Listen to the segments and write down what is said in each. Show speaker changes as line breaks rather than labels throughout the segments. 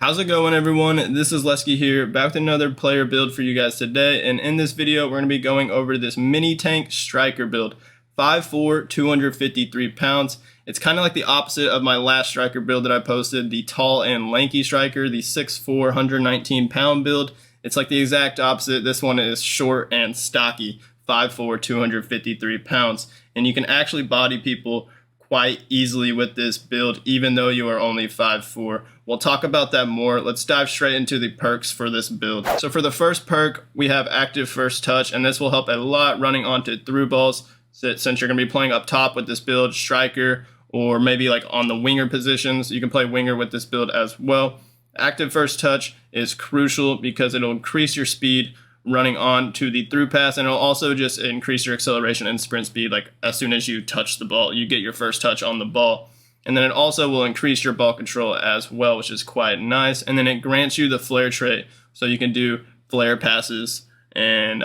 How's it going, everyone? This is STOCKY here, back with another player build for you guys today. And in this video, we're going to be going over this mini tank striker build. 5'4", 253 pounds. It's kind of like the opposite of my last striker build that I posted, the tall and lanky striker, the 6'4", 119 pound build. It's like the exact opposite. This one is short and stocky, 5'4", 253 pounds. And you can actually body people quite easily with this build, even though you are only 5'4". We'll talk about that more. Let's dive straight into the perks for this build. So for the first perk, we have active first touch, and this will help a lot running onto through balls. Since you're going to be playing up top with this build, striker, or maybe like on the winger positions, you can play winger with this build as well. Active first touch is crucial because it'll increase your speed running on to the through pass, and it'll also just increase your acceleration and sprint speed. Like as soon as you touch the ball, you get your first touch on the ball. And then it also will increase your ball control as well, which is quite nice. And then it grants you the flare trait, so you can do flare passes and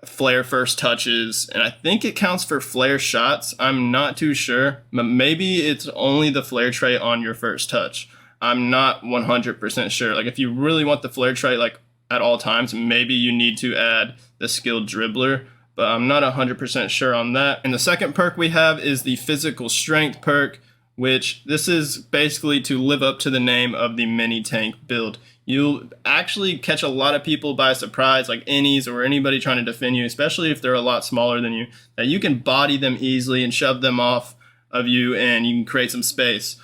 flare first touches. And I think it counts for flare shots. I'm not too sure, but maybe it's only the flare trait on your first touch. I'm not 100% sure. Like if you really want the flare trait like at all times, maybe you need to add the skilled dribbler, but I'm not 100% sure on that. And the second perk we have is the physical strength perk, which this is basically to live up to the name of the mini tank build. You'll actually catch a lot of people by surprise, like innies or anybody trying to defend you, especially if they're a lot smaller than you, that you can body them easily and shove them off of you and you can create some space.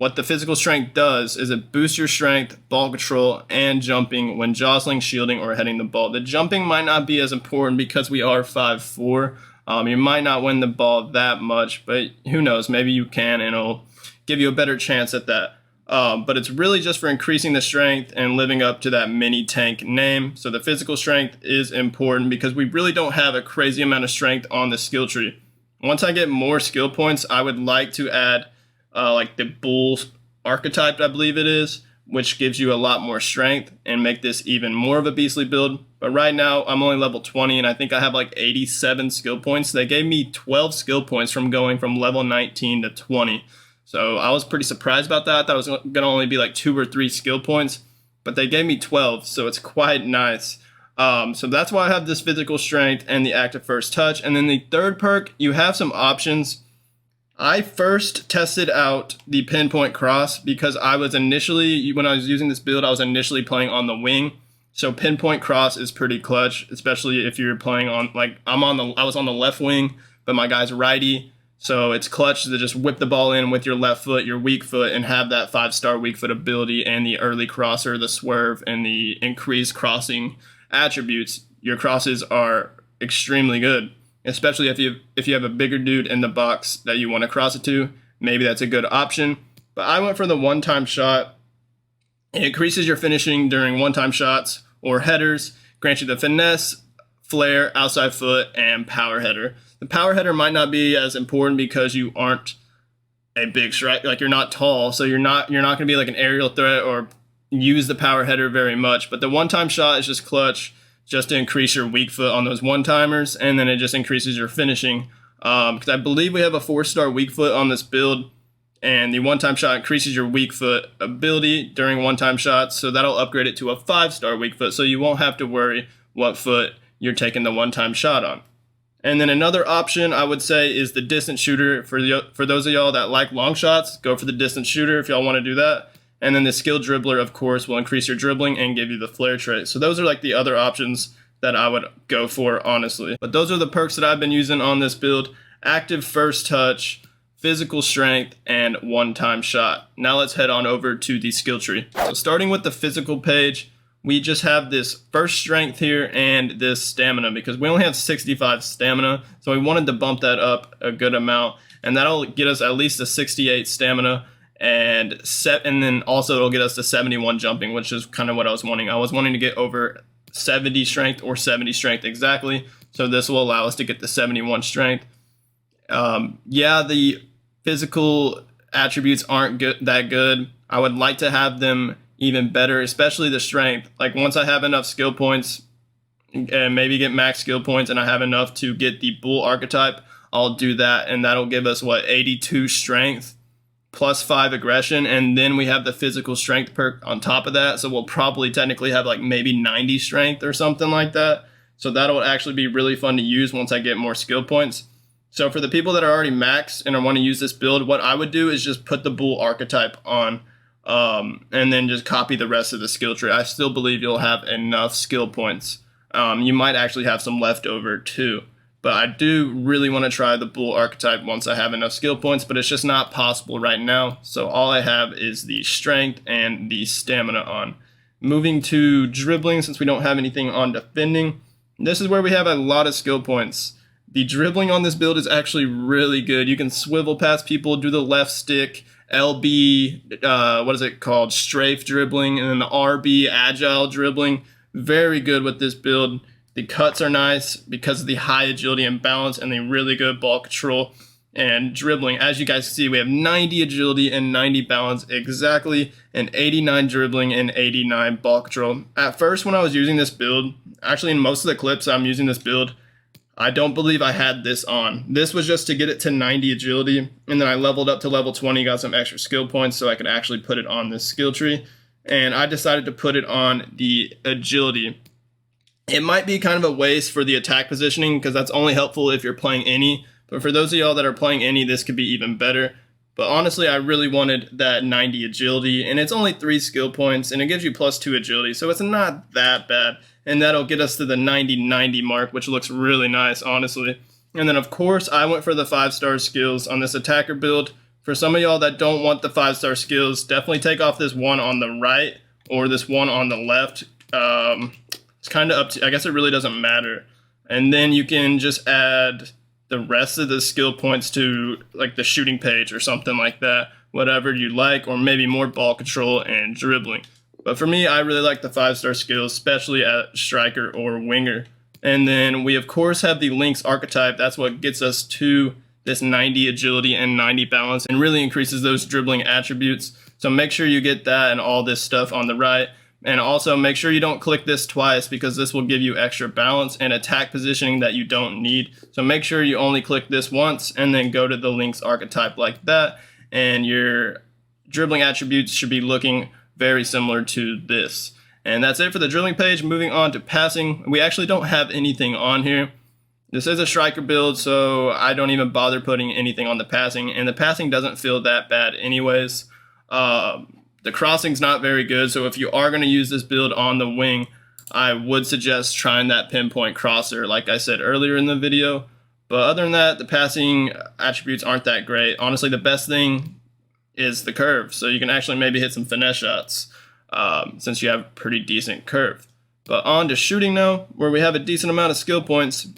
What the physical strength does is it boosts your strength, ball control, and jumping when jostling, shielding, or heading the ball. The jumping might not be as important because we are 5'4". You might not win the ball that much, but who knows? Maybe you can, and it'll give you a better chance at that. But it's really just for increasing the strength and living up to that mini tank name. So the physical strength is important because we really don't have a crazy amount of strength on the skill tree. Once I get more skill points, I would like to add like the bull archetype, I believe it is, which gives you a lot more strength and make this even more of a beastly build. But right now I'm only level 20 and I think I have like 87 skill points. They gave me 12 skill points from going from level 19 to 20. So I was pretty surprised about that. I thought it was going to only be like 2 or 3 skill points, but they gave me 12, so it's quite nice. So that's why I have this physical strength and the active first touch. And then the third perk, you have some options. I first tested out the pinpoint cross because I was initially, when I was using this build, I was initially playing on the wing. So pinpoint cross is pretty clutch, especially if you're playing on, like I was on the left wing, but my guy's righty. So it's clutch to just whip the ball in with your left foot, your weak foot, and have that 5-star weak foot ability and the early crosser, the swerve, and the increased crossing attributes. Your crosses are extremely good. Especially if you have a bigger dude in the box that you want to cross it to, maybe that's a good option. But I went for the one-time shot. It increases your finishing during one-time shots or headers, grants you the finesse, flare, outside foot, and power header. The power header might not be as important because you aren't a big strike, like you're not tall, so you're not going to be like an aerial threat or use the power header very much. But the one-time shot is just clutch, just to increase your weak foot on those one-timers, and then it just increases your finishing. Because I believe we have a 4-star weak foot on this build, and the one-time shot increases your weak foot ability during one-time shots, so that'll upgrade it to a 5-star weak foot, so you won't have to worry what foot you're taking the one-time shot on. And then another option I would say is the distance shooter. For those of y'all that like long shots, go for the distance shooter if y'all want to do that. And then the skill dribbler, of course, will increase your dribbling and give you the flare trait. So those are like the other options that I would go for, honestly. But those are the perks that I've been using on this build. Active first touch, physical strength, and one-time shot. Now let's head on over to the skill tree. So starting with the physical page, we just have this first strength here and this stamina because we only have 65 stamina. So we wanted to bump that up a good amount. And that'll get us at least a 68 stamina. And then also it'll get us to 71 jumping, which is kind of what I was wanting. I was wanting to get over 70 strength or 70 strength exactly. So this will allow us to get the 71 strength. Yeah, the physical attributes aren't that good. I would like to have them even better, especially the strength. Like once I have enough skill points and maybe get max skill points and I have enough to get the bull archetype, I'll do that. And that'll give us 82 strength. +5 aggression, and then we have the physical strength perk on top of that. So we'll probably technically have like maybe 90 strength or something like that. So that'll actually be really fun to use once I get more skill points. So for the people that are already maxed and want to use this build, what I would do is just put the bull archetype on, and then just copy the rest of the skill tree. I still believe you'll have enough skill points. You might actually have some left over too. But I do really want to try the bull archetype once I have enough skill points, but it's just not possible right now. So all I have is the strength and the stamina on. Moving to dribbling, since we don't have anything on defending, this is where we have a lot of skill points. The dribbling on this build is actually really good. You can swivel past people, do the left stick, LB, what is it called? Strafe dribbling, and then the RB, agile dribbling. Very good with this build. The cuts are nice because of the high agility and balance and the really good ball control and dribbling. As you guys see, we have 90 agility and 90 balance exactly, and 89 dribbling and 89 ball control. At first, when I was using this build, actually in most of the clips I'm using this build, I don't believe I had this on. This was just to get it to 90 agility, and then I leveled up to level 20, got some extra skill points so I could actually put it on this skill tree. And I decided to put it on the agility. It might be kind of a waste for the attack positioning because that's only helpful if you're playing any. But for those of y'all that are playing any, this could be even better. But honestly, I really wanted that 90 agility, and it's only 3 skill points, and it gives you +2 agility, so it's not that bad. And that'll get us to the 90-90 mark, which looks really nice, honestly. And then, of course, I went for the 5-star skills on this attacker build. For some of y'all that don't want the 5-star skills, definitely take off this one on the right or this one on the left. It's kind of up to, I guess it really doesn't matter. And then you can just add the rest of the skill points to like the shooting page or something like that, whatever you like, or maybe more ball control and dribbling. But for me, I really like the 5-star skills, especially at striker or winger. And then we of course have the Lynx archetype. That's what gets us to this 90 agility and 90 balance and really increases those dribbling attributes. So make sure you get that and all this stuff on the right. And also make sure you don't click this twice because this will give you extra balance and attack positioning that you don't need. So make sure you only click this once and then go to the Lynx archetype like that. And your dribbling attributes should be looking very similar to this. And that's it for the dribbling page. Moving on to passing. We actually don't have anything on here. This is a striker build, so I don't even bother putting anything on the passing. And the passing doesn't feel that bad anyways. The crossing's not very good, so if you are going to use this build on the wing, I would suggest trying that pinpoint crosser like I said earlier in the video. But other than that, the passing attributes aren't that great. Honestly, the best thing is the curve, so you can actually maybe hit some finesse shots since you have pretty decent curve. But on to shooting now, where we have a decent amount of skill points.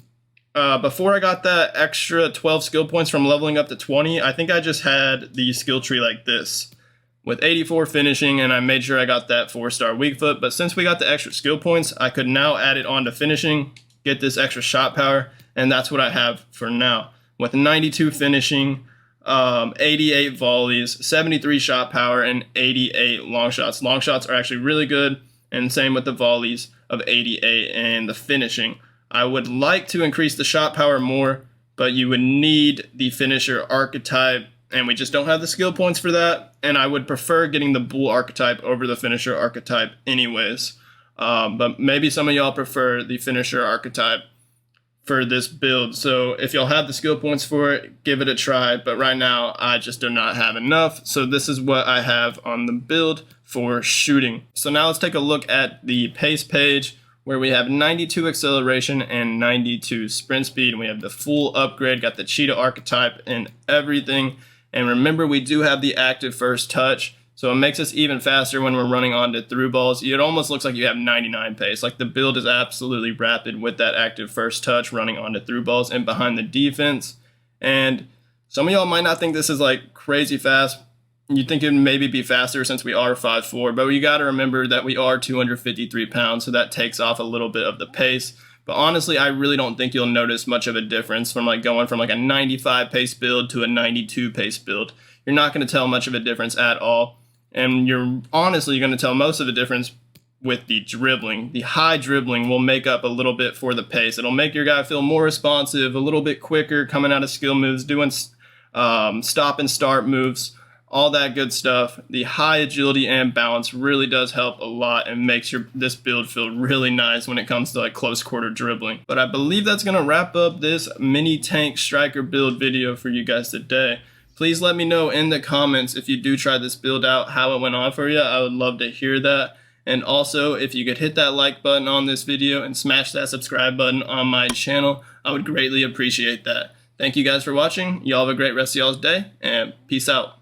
Before I got that extra 12 skill points from leveling up to 20, I think I just had the skill tree like this, with 84 finishing, and I made sure I got that 4-star weak foot. But since we got the extra skill points, I could now add it on to finishing, get this extra shot power, and that's what I have for now. With 92 finishing, 88 volleys, 73 shot power, and 88 long shots. Long shots are actually really good, and same with the volleys of 88 and the finishing. I would like to increase the shot power more, but you would need the finisher archetype, and we just don't have the skill points for that, and I would prefer getting the bull archetype over the finisher archetype anyways. But maybe some of y'all prefer the finisher archetype for this build, so if y'all have the skill points for it, give it a try. But right now, I just do not have enough, so this is what I have on the build for shooting. So now let's take a look at the pace page, where we have 92 acceleration and 92 sprint speed, and we have the full upgrade, got the cheetah archetype and everything. And remember, we do have the active first touch, so it makes us even faster when we're running onto through balls. It almost looks like you have 99 pace. Like the build is absolutely rapid with that active first touch running onto through balls and behind the defense. And some of y'all might not think this is like crazy fast. You'd think it would maybe be faster since we are 5'4", but you got to remember that we are 253 pounds, so that takes off a little bit of the pace. But honestly, I really don't think you'll notice much of a difference from like going from like a 95 pace build to a 92 pace build. You're not going to tell much of a difference at all. And you're honestly going to tell most of the difference with the dribbling. The high dribbling will make up a little bit for the pace. It'll make your guy feel more responsive, a little bit quicker, coming out of skill moves, doing stop and start moves. all that good stuff. The high agility and balance really does help a lot and makes this build feel really nice when it comes to like close quarter dribbling. But I believe that's gonna wrap up this mini tank striker build video for you guys today. Please let me know in the comments if you do try this build out, how it went on for you. I would love to hear that. And also, if you could hit that like button on this video and smash that subscribe button on my channel, I would greatly appreciate that. Thank you guys for watching. Y'all have a great rest of y'all's day, and peace out.